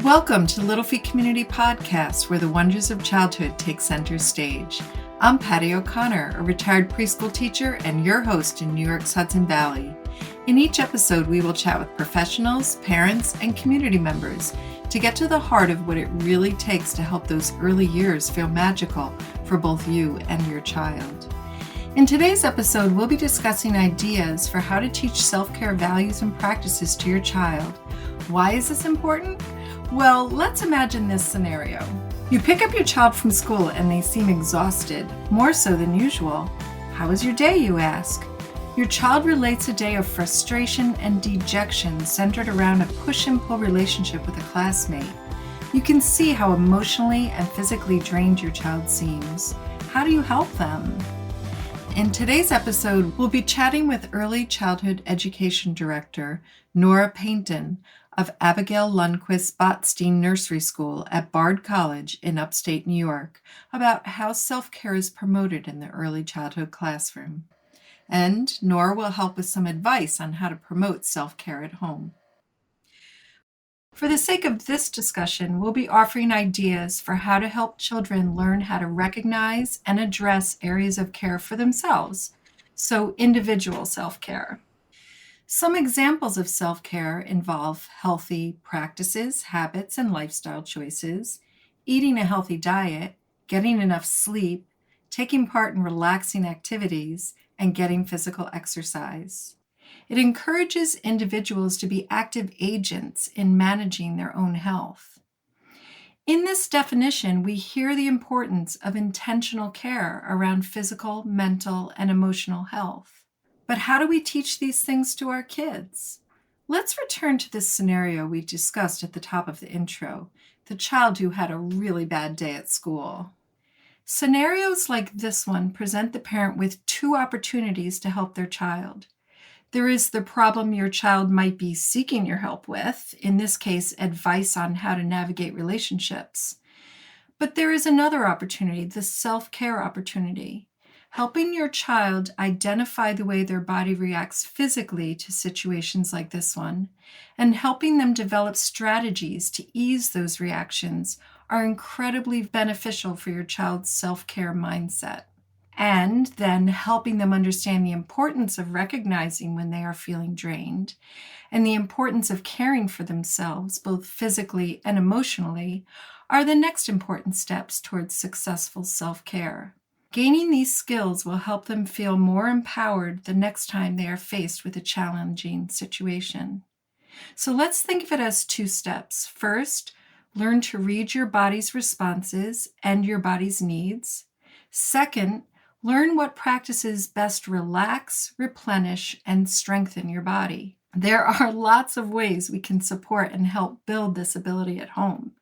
Welcome to Little Feet Community Podcast, where the wonders of childhood take center stage. I'm Patty O'Connor, a retired preschool teacher and your host in New York's Hudson Valley. In each episode, we will chat with professionals, parents, and community members to get to the heart of what it really takes to help those early years feel magical for both you and your child. In today's episode, we'll be discussing ideas for how to teach self-care values and practices to your child. Why is this important? Well, let's imagine this scenario. You pick up your child from school and they seem exhausted, more so than usual. How was your day, you ask? Your child relates a day of frustration and dejection centered around a push and pull relationship with a classmate. You can see how emotionally and physically drained your child seems. How do you help them? In today's episode, we'll be chatting with Early Childhood Education Director Nora Painten of Abigail Lundquist Botstein Nursery School at Bard College in upstate New York about how self-care is promoted in the early childhood classroom. And Nora will help with some advice on how to promote self-care at home. For the sake of this discussion, we'll be offering ideas for how to help children learn how to recognize and address areas of care for themselves, so individual self-care. Some examples of self-care involve healthy practices, habits, and lifestyle choices, eating a healthy diet, getting enough sleep, taking part in relaxing activities, and getting physical exercise. It encourages individuals to be active agents in managing their own health. In this definition, we hear the importance of intentional care around physical, mental, and emotional health. But how do we teach these things to our kids? Let's return to this scenario we discussed at the top of the intro, the child who had a really bad day at school. Scenarios like this one present the parent with two opportunities to help their child. There is the problem your child might be seeking your help with, in this case, advice on how to navigate relationships. But there is another opportunity, the self-care opportunity. Helping your child identify the way their body reacts physically to situations like this one, and helping them develop strategies to ease those reactions are incredibly beneficial for your child's self-care mindset. And then helping them understand the importance of recognizing when they are feeling drained, and the importance of caring for themselves, both physically and emotionally, are the next important steps towards successful self-care. Gaining these skills will help them feel more empowered the next time they are faced with a challenging situation. So let's think of it as two steps. First, learn to read your body's responses and your body's needs. Second, learn what practices best relax, replenish, and strengthen your body. There are lots of ways we can support and help build this ability at home.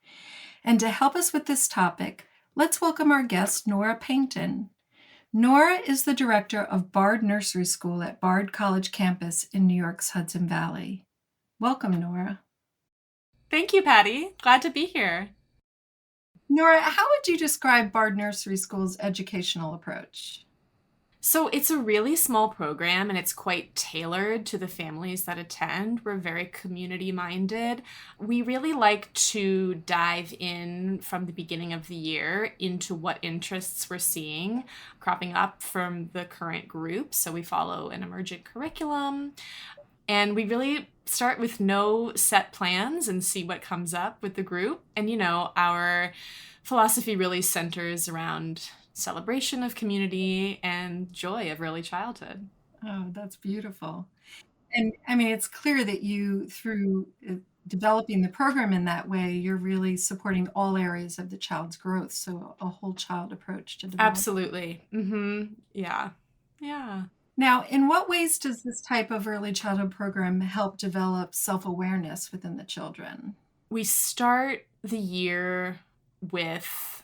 And to help us with this topic, let's welcome our guest, Nora Painten. Nora is the director of Bard Nursery School at Bard College campus in New York's Hudson Valley. Welcome, Nora. Thank you, Patty. Glad to be here. Nora, how would you describe Bard Nursery School's educational approach? So it's a really small program and it's quite tailored to the families that attend. We're very community-minded. We really like to dive in from the beginning of the year into what interests we're seeing cropping up from the current group. So we follow an emergent curriculum and we really start with no set plans and see what comes up with the group. And, our philosophy really centers around celebration of community and joy of early childhood. Oh, that's beautiful. And it's clear that you, through developing the program in that way, you're really supporting all areas of the child's growth. So a whole child approach to develop. Absolutely. Mm-hmm. Yeah. Now, in what ways does this type of early childhood program help develop self-awareness within the children? We start the year with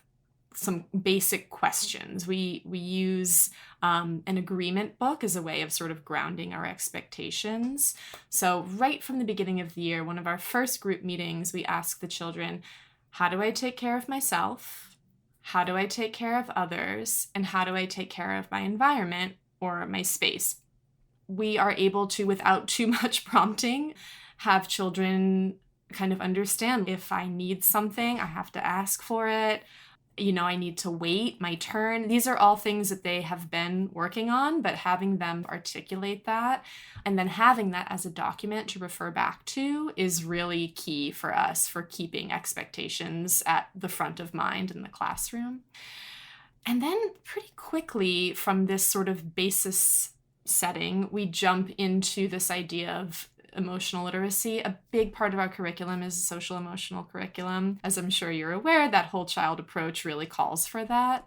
some basic questions. We use an agreement book as a way of sort of grounding our expectations. So right from the beginning of the year, one of our first group meetings, we ask the children, how do I take care of myself? How do I take care of others? And how do I take care of my environment or my space? We are able to, without too much prompting, have children kind of understand if I need something, I have to ask for it. I need to wait my turn. These are all things that they have been working on, but having them articulate that and then having that as a document to refer back to is really key for us for keeping expectations at the front of mind in the classroom. And then pretty quickly from this sort of basis setting, we jump into this idea of emotional literacy. A big part of our curriculum is social emotional curriculum. As I'm sure you're aware, that whole child approach really calls for that.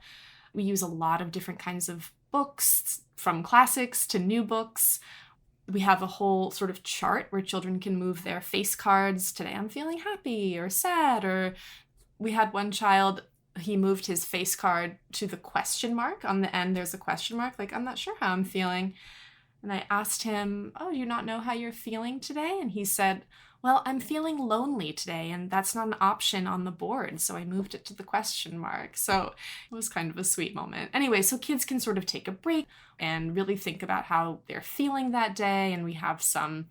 We use a lot of different kinds of books, from classics to new books. We have a whole sort of chart where children can move their face cards. Today I'm feeling happy or sad. Or we had one child, he moved his face card to the question mark. On the end, there's a question mark, like, I'm not sure how I'm feeling. And I asked him, oh, do you not know how you're feeling today? And he said, well, I'm feeling lonely today, and that's not an option on the board. So I moved it to the question mark. So it was kind of a sweet moment. Anyway, so kids can sort of take a break and really think about how they're feeling that day. And we have some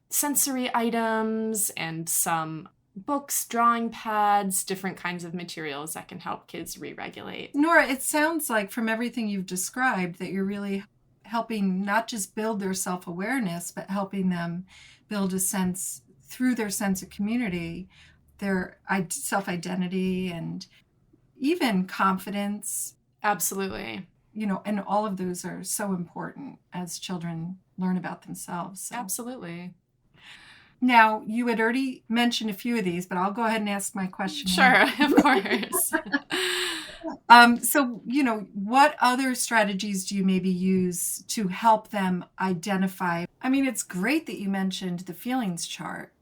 sensory items and some books, drawing pads, different kinds of materials that can help kids re-regulate. Nora, it sounds like from everything you've described that you're really helping not just build their self-awareness, but helping them build a sense, through their sense of community, their self-identity and even confidence. Absolutely. And all of those are so important as children learn about themselves. So. Absolutely. Now, you had already mentioned a few of these, but I'll go ahead and ask my question. Sure, of course. So, what other strategies do you maybe use to help them identify? I mean, it's great that you mentioned the feelings chart,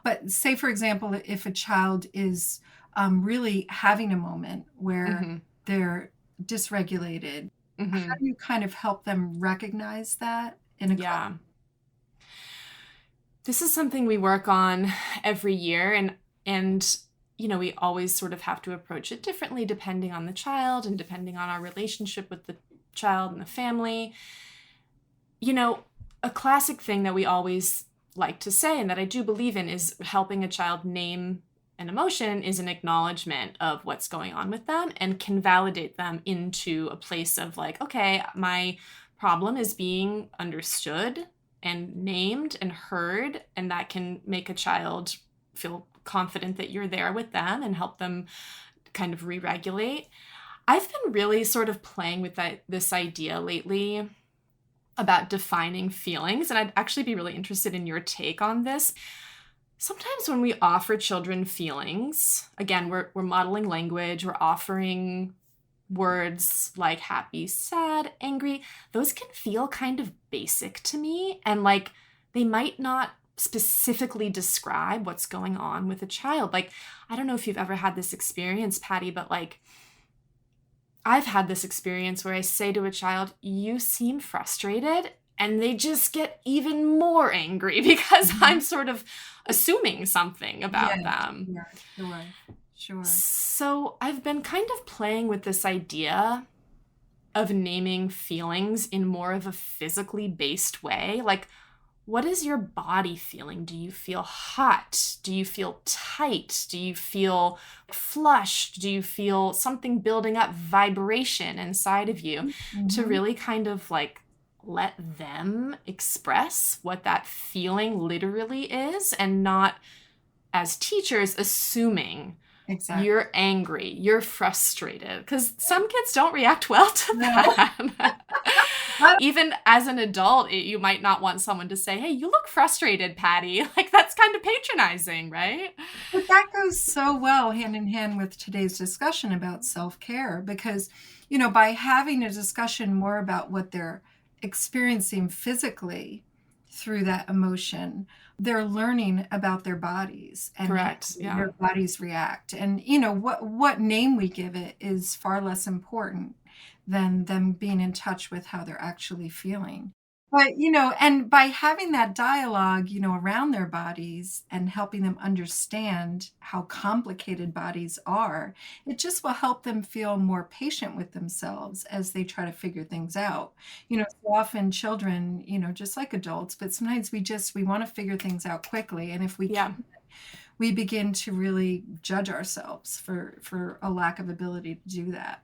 but say, for example, if a child is really having a moment where they're dysregulated, how do you kind of help them recognize that in a class? This is something we work on every year, and we always sort of have to approach it differently depending on the child and depending on our relationship with the child and the family. A classic thing that we always like to say, and that I do believe in, is helping a child name an emotion is an acknowledgement of what's going on with them and can validate them into a place of like, okay, my problem is being understood and named and heard, and that can make a child feel confident that you're there with them and help them kind of re-regulate. I've been really sort of playing with this idea lately about defining feelings, and I'd actually be really interested in your take on this. Sometimes when we offer children feelings, again, we're modeling language, we're offering words like happy, sad, angry. Those can feel kind of basic to me, and like they might not specifically describe what's going on with a child. Like, I don't know if you've ever had this experience, Patty, but like I've had this experience where I say to a child, you seem frustrated, and they just get even more angry because I'm sort of assuming something about them. Yeah, sure. So I've been kind of playing with this idea of naming feelings in more of a physically based way. Like, what is your body feeling? Do you feel hot? Do you feel tight? Do you feel flushed? Do you feel something building up, vibration inside of you? To really kind of like let them express what that feeling literally is, and not, as teachers, assuming exactly you're angry, you're frustrated, because some kids don't react well to that. Even as an adult, you might not want someone to say, hey, you look frustrated, Patty. Like, that's kind of patronizing, right? But that goes so well hand in hand with today's discussion about self-care, because, by having a discussion more about what they're experiencing physically through that emotion, they're learning about their bodies and Correct. how their bodies react. And, what name we give it is far less important than them being in touch with how they're actually feeling. But, and by having that dialogue, around their bodies and helping them understand how complicated bodies are, it just will help them feel more patient with themselves as they try to figure things out. So often children, just like adults, but sometimes we want to figure things out quickly. And if we can't, we begin to really judge ourselves for a lack of ability to do that.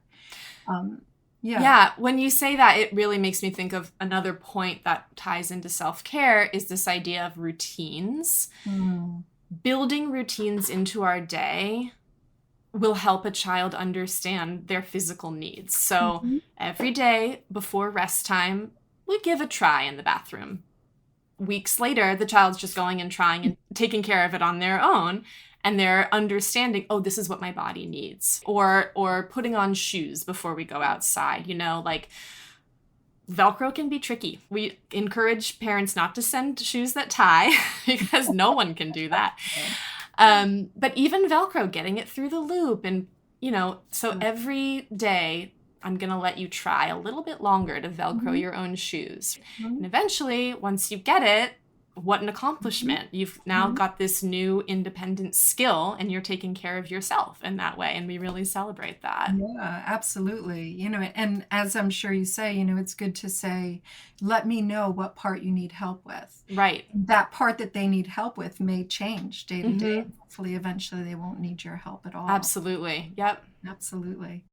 Yeah, when you say that, it really makes me think of another point that ties into self-care is this idea of routines. Building routines into our day will help a child understand their physical needs. So every day before rest time, we give a try in the bathroom. Weeks later, the child's just going and trying and taking care of it on their own. And they're understanding, oh, this is what my body needs. Or putting on shoes before we go outside. Like Velcro can be tricky. We encourage parents not to send shoes that tie because no one can do that. But even Velcro, getting it through the loop. And, so every day I'm going to let you try a little bit longer to Velcro your own shoes. And eventually, once you get it, what an accomplishment. You've now got this new independent skill and you're taking care of yourself in that way. And we really celebrate that. Yeah, absolutely. And as I'm sure you say, it's good to say, let me know what part you need help with. Right. That part that they need help with may change day to day. Hopefully, eventually they won't need your help at all. Absolutely. Yep. Absolutely.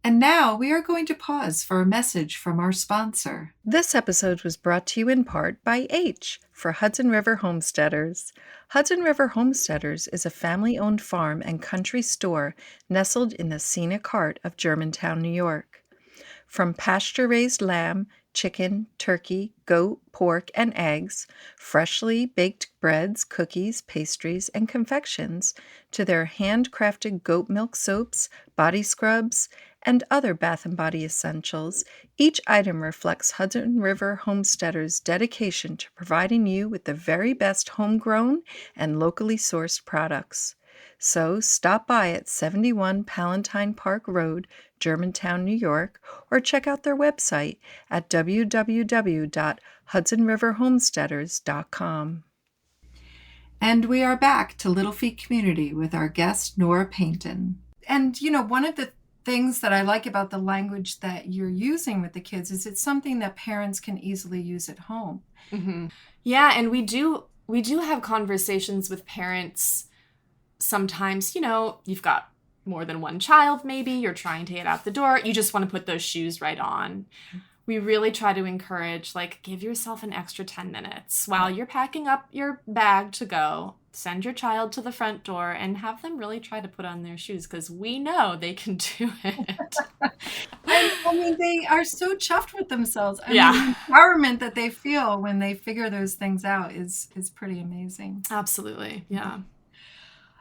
And now we are going to pause for a message from our sponsor. This episode was brought to you in part by H for Hudson River Homesteaders. Hudson River Homesteaders is a family-owned farm and country store nestled in the scenic heart of Germantown, New York. From pasture-raised lamb, chicken, turkey, goat, pork, and eggs, freshly baked breads, cookies, pastries, and confections, to their handcrafted goat milk soaps, body scrubs, and other bath and body essentials, each item reflects Hudson River Homesteaders' dedication to providing you with the very best homegrown and locally sourced products. So stop by at 71 Palatine Park Road, Germantown, New York, or check out their website at www.hudsonriverhomesteaders.com. And we are back to Little Feet Community with our guest, Nora Painten. And, one of the things that I like about the language that you're using with the kids is it's something that parents can easily use at home. Yeah, and we do have conversations with parents. Sometimes, you've got more than one child, maybe you're trying to get out the door. You just want to put those shoes right on. We really try to encourage, give yourself an extra 10 minutes while you're packing up your bag to go. Send your child to the front door and have them really try to put on their shoes because we know they can do it. They are so chuffed with themselves. The empowerment that they feel when they figure those things out is pretty amazing. Absolutely. Yeah.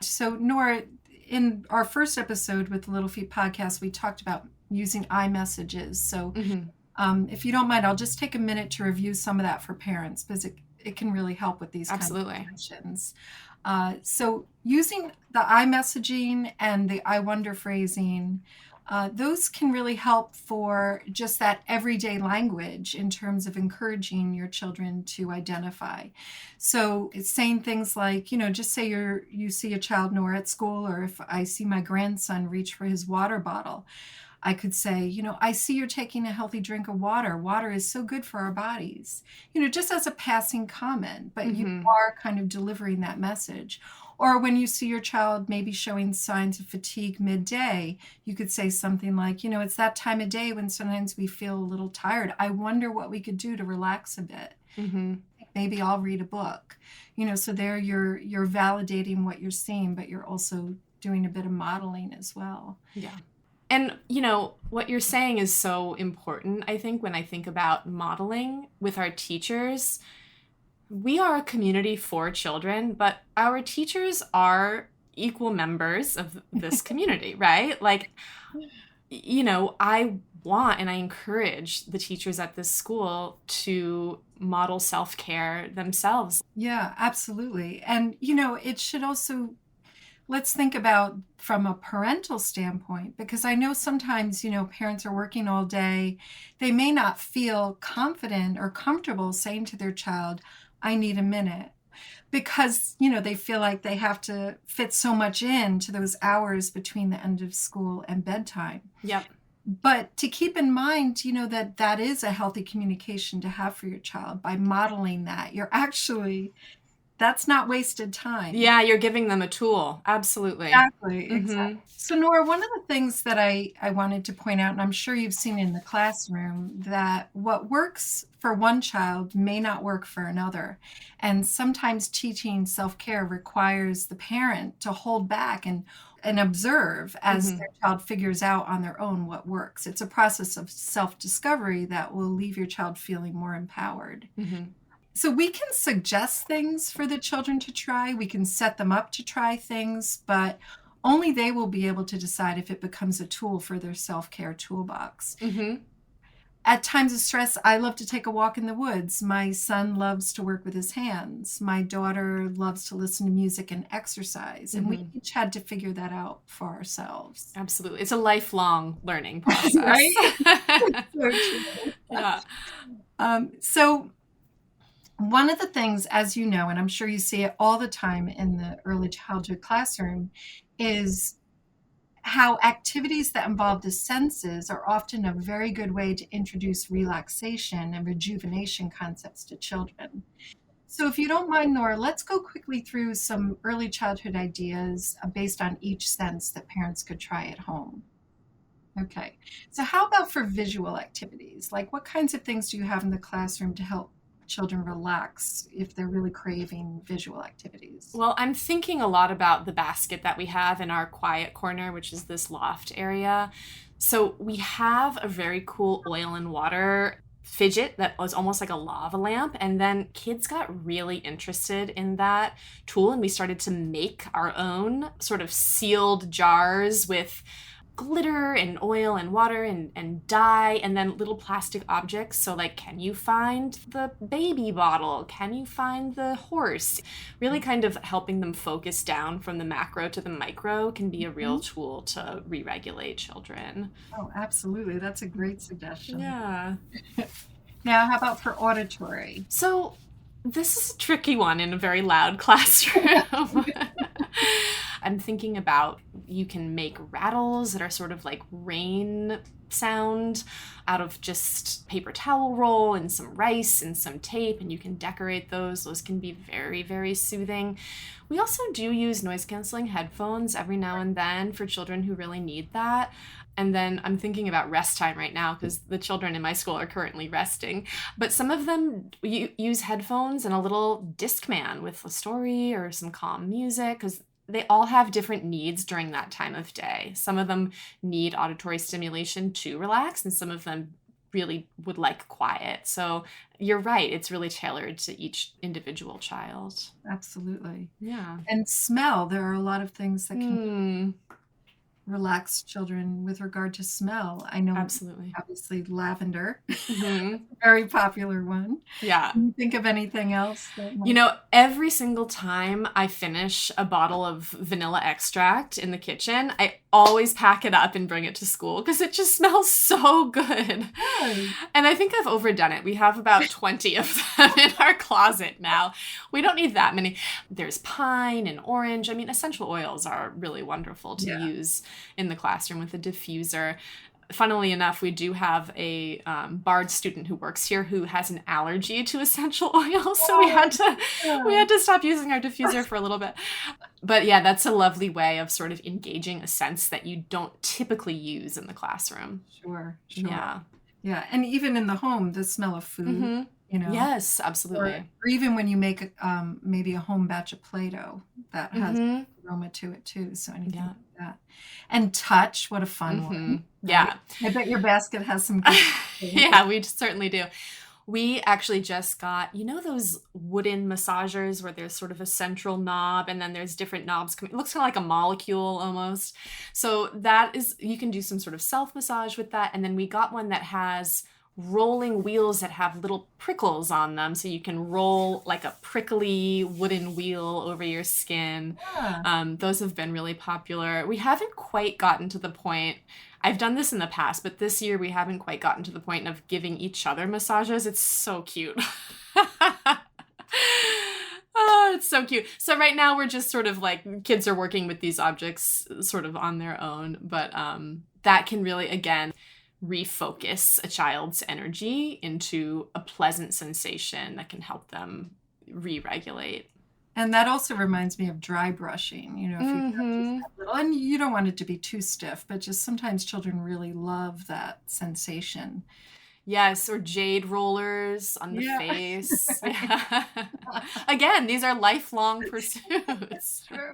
So, Nora, in our first episode with the Little Feet podcast, we talked about using iMessages. So if you don't mind, I'll just take a minute to review some of that for parents because it can really help with these kinds of questions. So using the iMessaging and the I wonder phrasing, those can really help for just that everyday language in terms of encouraging your children to identify. So it's saying things like, just say you see a child, Nora, at school, or if I see my grandson reach for his water bottle, I could say, I see you're taking a healthy drink of water. Water is so good for our bodies, just as a passing comment, but you are kind of delivering that message. Or when you see your child maybe showing signs of fatigue midday, you could say something like, it's that time of day when sometimes we feel a little tired. I wonder what we could do to relax a bit. Maybe I'll read a book. So there you're validating what you're seeing, but you're also doing a bit of modeling as well. Yeah. And, what you're saying is so important. I think when I think about modeling with our teachers, we are a community for children, but our teachers are equal members of this community, right? I want and I encourage the teachers at this school to model self-care themselves. Yeah, absolutely. And, it should also, let's think about from a parental standpoint, because I know sometimes, parents are working all day. They may not feel confident or comfortable saying to their child, I need a minute, because, they feel like they have to fit so much into those hours between the end of school and bedtime. Yep. But to keep in mind, that is a healthy communication to have for your child by modeling that. You're actually That's not wasted time. Yeah, you're giving them a tool. Absolutely. Exactly, Mm-hmm. exactly. So Nora, one of the things that I wanted to point out, and I'm sure you've seen in the classroom, that what works for one child may not work for another. And sometimes teaching self-care requires the parent to hold back and observe as Mm-hmm. their child figures out on their own what works. It's a process of self-discovery that will leave your child feeling more empowered. Mm-hmm. So we can suggest things for the children to try. We can set them up to try things, but only they will be able to decide if it becomes a tool for their self-care toolbox. Mm-hmm. At times of stress, I love to take a walk in the woods. My son loves to work with his hands. My daughter loves to listen to music and exercise. And we each had to figure that out for ourselves. Absolutely. It's a lifelong learning process. Right? So true. Yeah. So one of the things, as you know, and I'm sure you see it all the time in the early childhood classroom, is how activities that involve the senses are often a very good way to introduce relaxation and rejuvenation concepts to children. So if you don't mind, Nora, let's go quickly through some early childhood ideas based on each sense that parents could try at home. Okay, so how about for visual activities? Like what kinds of things do you have in the classroom to help children relax if they're really craving visual activities? Well, I'm thinking a lot about the basket that we have in our quiet corner, which is this loft area. So we have a very cool oil and water fidget that was almost like a lava lamp. And then kids got really interested in that tool. And we started to make our own sort of sealed jars with glitter and oil and water and dye and then little plastic objects. So like, can you find the baby bottle? Can you find the horse? Really kind of helping them focus down from the macro to the micro can be a real tool to re-regulate children. Oh, absolutely. That's a great suggestion. Yeah. Now, how about for auditory? So this is a tricky one in a very loud classroom. I'm thinking about you can make rattles that are sort of like rain sound out of just paper towel roll and some rice and some tape, and you can decorate those. Those can be very, very soothing. We also do use noise canceling headphones every now and then for children who really need that. And then I'm thinking about rest time right now because the children in my school are currently resting. But some of them use headphones and a little Discman with a story or some calm music because they all have different needs during that time of day. Some of them need auditory stimulation to relax, and some of them really would like quiet. So you're right. It's really tailored to each individual child. Absolutely. Yeah. And smell. There are a lot of things that can relax children with regard to smell. I know, absolutely. Obviously, lavender, very popular one. Yeah. Can you think of anything else? You know, every single time I finish a bottle of vanilla extract in the kitchen, I always pack it up and bring it to school because it just smells so good. Good. And I think I've overdone it. We have about 20 of them in our closet now. We don't need that many. There's pine and orange. I mean, essential oils are really wonderful to use in the classroom with a diffuser. Funnily enough, we do have a Bard student who works here who has an allergy to essential oils, so we had to stop using our diffuser for a little bit. But yeah, that's a lovely way of sort of engaging a sense that you don't typically use in the classroom. Sure. Yeah, and even in the home, the smell of food. You know, yes, absolutely. Or even when you make maybe a home batch of Play-Doh, that has aroma to it too. So anything like that. And touch, what a fun one. Yeah. I bet your basket has some good yeah, we certainly do. We actually just got, you know, those wooden massagers where there's sort of a central knob and then there's different knobs coming. It looks kind of like a molecule almost. So that is, you can do some sort of self-massage with that. And then we got one that has rolling wheels that have little prickles on them, so you can roll like a prickly wooden wheel over your skin. Those have been really popular. We haven't quite gotten to the point, I've done this in the past, but this year we haven't quite gotten to the point of giving each other massages. It's so cute. Oh, it's so cute. So right now we're just sort of like, kids are working with these objects sort of on their own, but that can really, again, refocus a child's energy into a pleasant sensation that can help them re-regulate. And that also reminds me of dry brushing, if you have just Mm-hmm. that little, and you don't want it to be too stiff, but just sometimes children really love that sensation. Yes, or jade rollers on the Yeah. face. Yeah. Again, these are lifelong It's pursuits. true.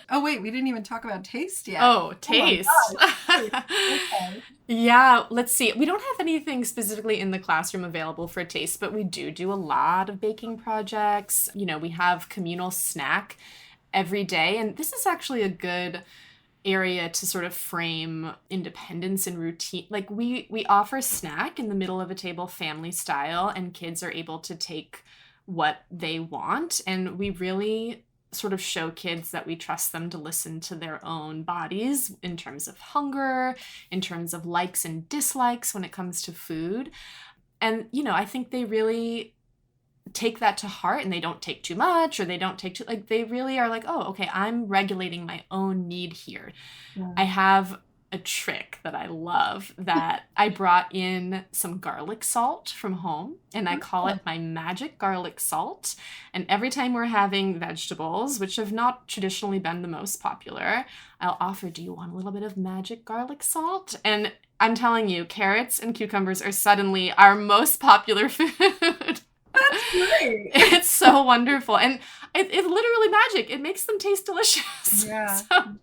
Oh, wait, we didn't even talk about taste yet. Oh, Oh my taste. gosh. Taste. Okay. Yeah, let's see. We don't have anything specifically in the classroom available for taste, but we do a lot of baking projects. We have communal snack every day, and this is actually a good area to sort of frame independence and routine. Like we offer snack in the middle of a table family style, and kids are able to take what they want, and we really sort of show kids that we trust them to listen to their own bodies in terms of hunger, in terms of likes and dislikes when it comes to food. And I think they really take that to heart, and they don't take too much, or they don't take too, like, they really are like, oh, okay, I'm regulating my own need here. Yeah. I have a trick that I love, that I brought in some garlic salt from home, and I call it my magic garlic salt. And every time we're having vegetables, which have not traditionally been the most popular, I'll offer, do you want a little bit of magic garlic salt? And I'm telling you, carrots and cucumbers are suddenly our most popular food. That's great. It's so wonderful. And it's literally magic. It makes them taste delicious. Yeah. So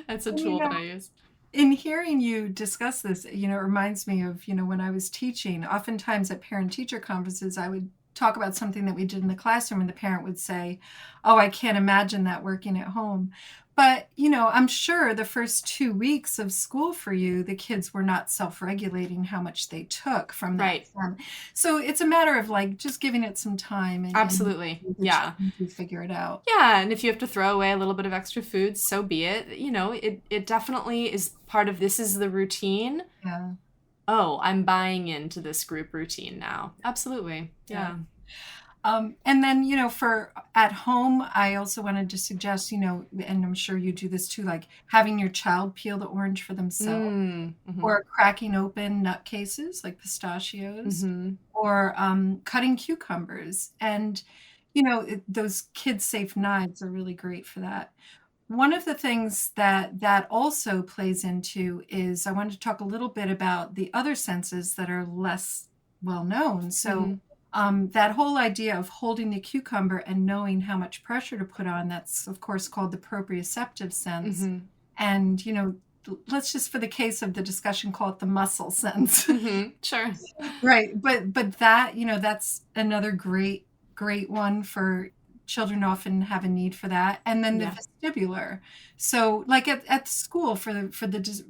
that's a tool that I use. In hearing you discuss this, it reminds me of, when I was teaching, oftentimes at parent-teacher conferences, I would talk about something that we did in the classroom, and the parent would say, oh, I can't imagine that working at home. But, I'm sure the first 2 weeks of school for you, the kids were not self-regulating how much they took from that. Right. So it's a matter of just giving it some time. And Absolutely. Yeah. You figure it out. Yeah. And if you have to throw away a little bit of extra food, so be it. It definitely is part of, this is the routine. Yeah. Oh, I'm buying into this group routine now. Absolutely. Yeah. And then, for at home, I also wanted to suggest, and I'm sure you do this too, like having your child peel the orange for themselves, Mm-hmm. or cracking open nut cases like pistachios, Mm-hmm. or cutting cucumbers. And, those kid-safe knives are really great for that. One of the things that also plays into is, I wanted to talk a little bit about the other senses that are less well known. So that whole idea of holding the cucumber and knowing how much pressure to put on, that's of course called the proprioceptive sense. Mm-hmm. And, let's just, for the case of the discussion, call it the muscle sense. Mm-hmm. Sure. Right. But that, that's another great one for children. Often have a need for that. And then the vestibular. So like at school for the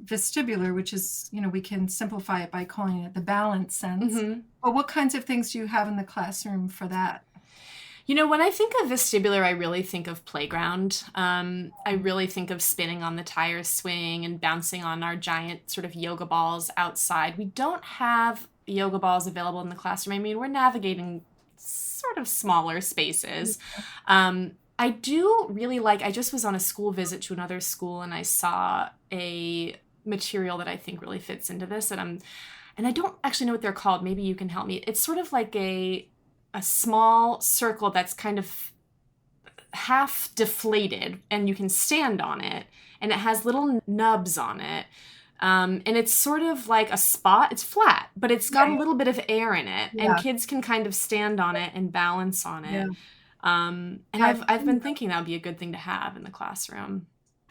vestibular, which is, we can simplify it by calling it the balance sense. Mm-hmm. But what kinds of things do you have in the classroom for that? When I think of vestibular, I really think of playground. I really think of spinning on the tire swing and bouncing on our giant sort of yoga balls outside. We don't have yoga balls available in the classroom. I mean, we're navigating sort of smaller spaces. I do really I just was on a school visit to another school, and I saw a material that I think really fits into this, and I don't actually know what they're called. Maybe you can help me. It's sort of like a small circle that's kind of half deflated, and you can stand on it, and it has little nubs on it. And it's sort of like a spot. It's flat, but it's got a little bit of air in it, and kids can kind of stand on it and balance on it. And I've been thinking that would be a good thing to have in the classroom.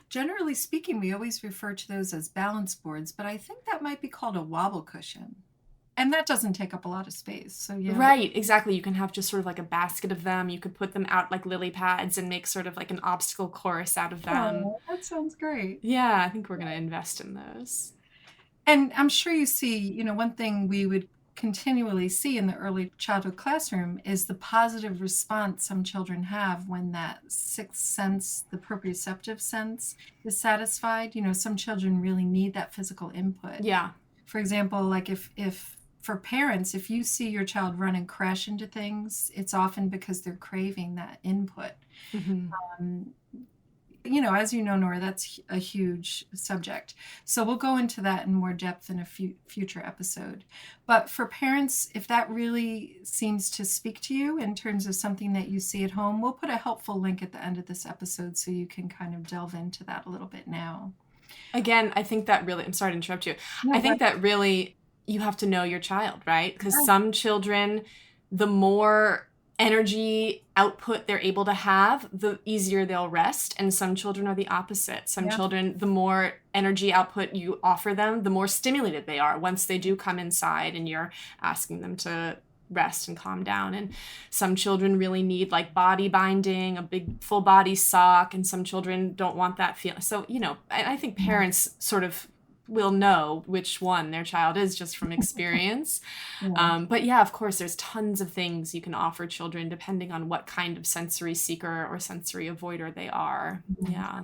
Generally speaking, we always refer to those as balance boards, but I think that might be called a wobble cushion. And that doesn't take up a lot of space. So yeah. Right, exactly. You can have just sort of like a basket of them. You could put them out like lily pads and make sort of like an obstacle course out of them. Oh, that sounds great. Yeah, I think we're going to invest in those. And I'm sure you see, one thing we would continually see in the early childhood classroom is the positive response some children have when that sixth sense, the proprioceptive sense, is satisfied. Some children really need that physical input. Yeah. For example, like if for parents, if you see your child run and crash into things, it's often because they're craving that input. Mm-hmm. as you know, Nora, that's a huge subject. So we'll go into that in more depth in a future episode. But for parents, if that really seems to speak to you in terms of something that you see at home, we'll put a helpful link at the end of this episode so you can kind of delve into that a little bit now. Again, I think that really, I'm sorry to interrupt you. No, I think that really, you have to know your child, right? Because some children, the more energy output they're able to have, the easier they'll rest. And some children are the opposite. Some children, the more energy output you offer them, the more stimulated they are once they do come inside and you're asking them to rest and calm down. And some children really need like body binding, a big full body sock, and some children don't want that feeling. So, I think parents sort of will know which one their child is just from experience. But yeah, of course, there's tons of things you can offer children depending on what kind of sensory seeker or sensory avoider they are. Yeah.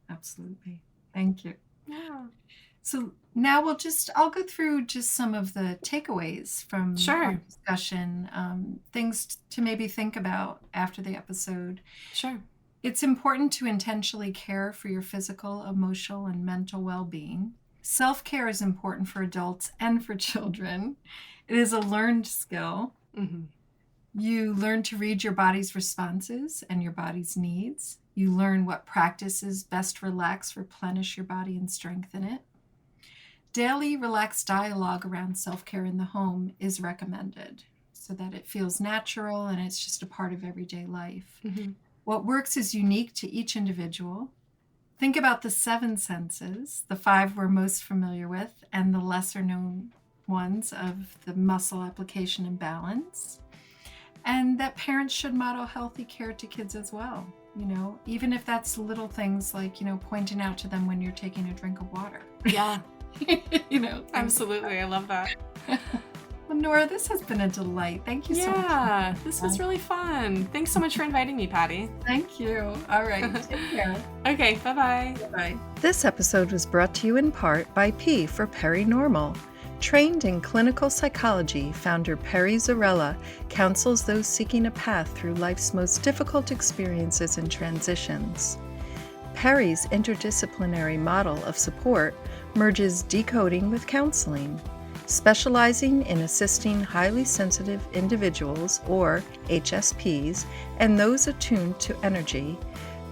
Absolutely. Thank you. Yeah. So now I'll go through just some of the takeaways from our discussion, things to maybe think about after the episode. Sure. It's important to intentionally care for your physical, emotional, and mental well-being. Self-care is important for adults and for children. It is a learned skill. Mm-hmm. You learn to read your body's responses and your body's needs. You learn what practices best relax, replenish your body, and strengthen it. Daily relaxed dialogue around self-care in the home is recommended so that it feels natural and it's just a part of everyday life. Mm-hmm. What works is unique to each individual. Think about the 7 senses, the 5 we're most familiar with, and the lesser known ones of the muscle application and balance. And that parents should model healthy care to kids as well. Even if that's little things like, pointing out to them when you're taking a drink of water. Yeah. Absolutely. I love that. Well, Nora, this has been a delight. Thank you so much. Yeah, this was really fun. Thanks so much for inviting me, Patty. Thank you. All right. Take care. Okay, bye-bye. Bye-bye. This episode was brought to you in part by P for Perinormal. Trained in clinical psychology, founder Perry Zarella counsels those seeking a path through life's most difficult experiences and transitions. Perry's interdisciplinary model of support merges decoding with counseling. Specializing in assisting highly sensitive individuals, or HSPs, and those attuned to energy,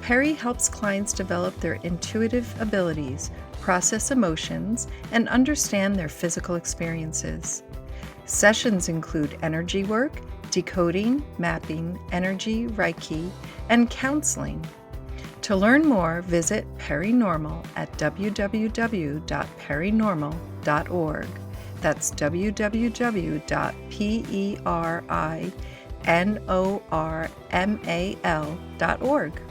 Perry helps clients develop their intuitive abilities, process emotions, and understand their physical experiences. Sessions include energy work, decoding, mapping, energy, Reiki, and counseling. To learn more, visit Perinormal at www.perinormal.org. That's www.perinormal.org.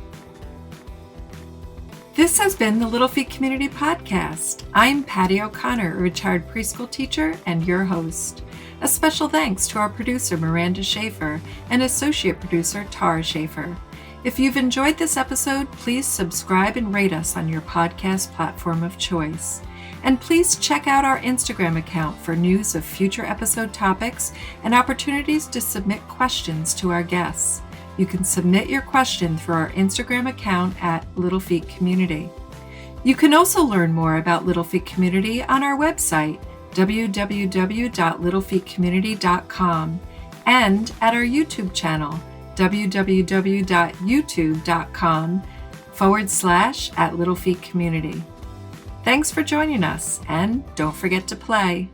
This has been the Little Feet Community Podcast. I'm Patty O'Connor, a retired preschool teacher and your host. A special thanks to our producer, Miranda Schaefer, and associate producer, Tara Schaefer. If you've enjoyed this episode, please subscribe and rate us on your podcast platform of choice. And please check out our Instagram account for news of future episode topics and opportunities to submit questions to our guests. You can submit your question through our Instagram account at Little Feet Community. You can also learn more about Little Feet Community on our website, www.littlefeetcommunity.com, and at our YouTube channel, www.youtube.com/@Little Feet Community. Thanks for joining us, and don't forget to play.